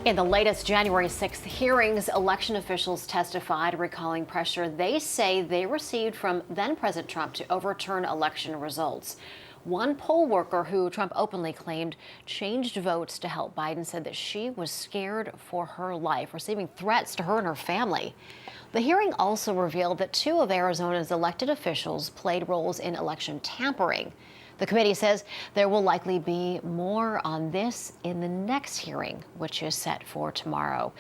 In the latest January 6th hearings, election officials testified recalling pressure they say they received from then-President Trump to overturn election results. One poll worker who Trump openly claimed changed votes to help Biden said that she was scared for her life, receiving threats to her and her family. The hearing also revealed that two of Arizona's elected officials played roles in election tampering. The committee says there will likely be more on this in the next hearing, which is set for tomorrow.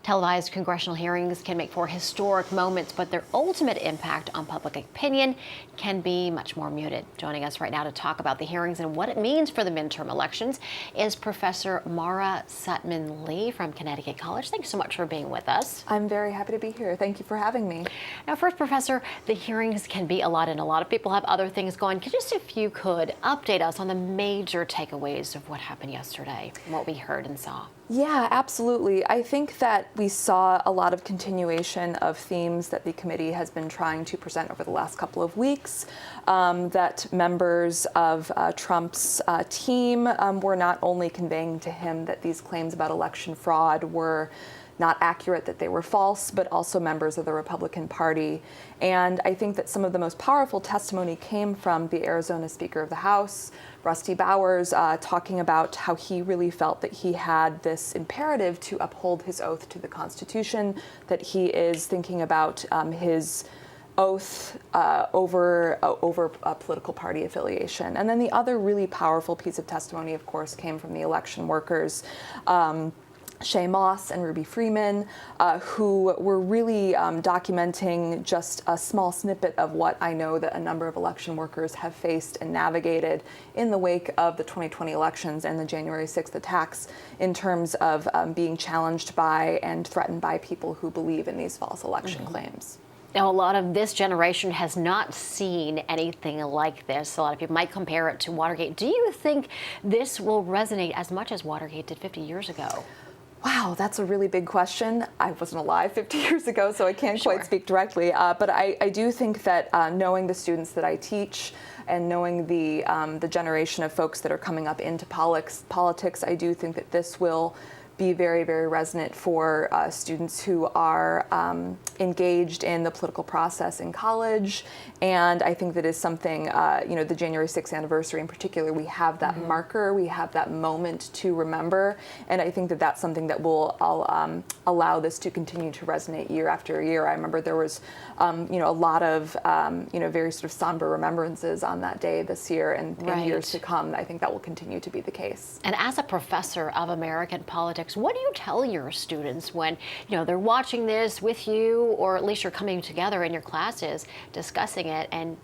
Televised congressional hearings can make for historic moments, but their ultimate impact on public opinion can be much more muted. Joining us right now to talk about the hearings and what it means for the midterm elections is Professor Mara Suttman-Lea from Connecticut College. Thanks so much for being with us. I'm very happy to be here. Thank you for having me. Now, first, Professor, the hearings can be a lot, and a lot of people have other things going. If you could update us on the major takeaways of what happened yesterday, and what we heard and saw. Yeah, absolutely. I think that we saw a lot of continuation of themes that the committee has been trying to present over the last couple of weeks, that members of Trump's team were not only conveying to him that these claims about election fraud were not accurate, that they were false, but also members of the Republican Party. And I think that some of the most powerful testimony came from the Arizona Speaker of the House, Rusty Bowers, talking about how he really felt that he had this imperative to uphold his oath to the Constitution, that he is thinking about his oath over political party affiliation. And then the other really powerful piece of testimony, of course, came from the election workers, Shay Moss and Ruby Freeman, who were really documenting just a small snippet of what I know that a number of election workers have faced and navigated in the wake of the 2020 elections and the January 6th attacks in terms of being challenged by and threatened by people who believe in these false election claims. Now, a lot of this generation has not seen anything like this. A lot of people might compare it to Watergate. Do you think this will resonate as much as Watergate did 50 years ago? Wow, that's a really big question. I wasn't alive 50 years ago, so I can't quite speak directly. But I do think that knowing the students that I teach and knowing the generation of folks that are coming up into politics, I do think that this will be very, very resonant for students who are engaged in the political process in college. And I think that is something, the January 6th anniversary in particular, we have that marker, we have that moment to remember. And I think that that's something that will allow this to continue to resonate year after year. I remember there was, a lot of, very sort of somber remembrances on that day this year and in years to come. I think that will continue to be the case. And as a professor of American politics, what do you tell your students when, they're watching this with you, or at least you're coming together in your classes discussing it and,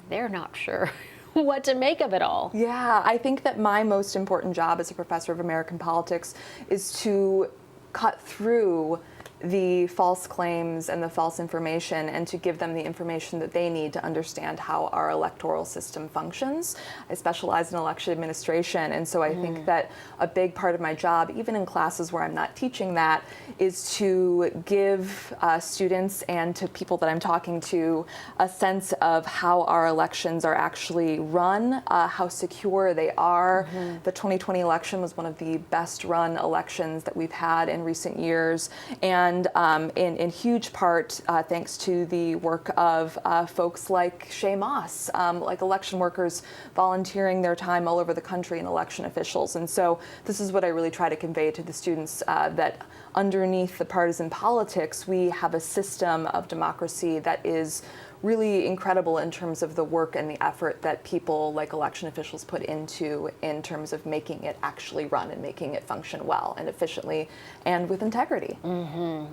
they're not sure what to make of it all? Yeah, I think that my most important job as a professor of American politics is to cut through the false claims and the false information and to give them the information that they need to understand how our electoral system functions. I specialize in election administration, and so I think that a big part of my job, even in classes where I'm not teaching that, is to give students and to people that I'm talking to a sense of how our elections are actually run, how secure they are. The 2020 election was one of the best run elections that we've had in recent years, and in huge part thanks to the work of folks like Shay Moss, like election workers volunteering their time all over the country and election officials. And so this is what I really try to convey to the students, that underneath the partisan politics, we have a system of democracy that is really incredible in terms of the work and the effort that people like election officials put into in terms of making it actually run and making it function well and efficiently and with integrity.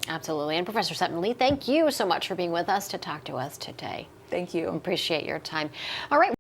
Absolutely. And Professor Suttman-Lea, thank you so much for being with us to talk to us today. Thank you. Appreciate your time. All right.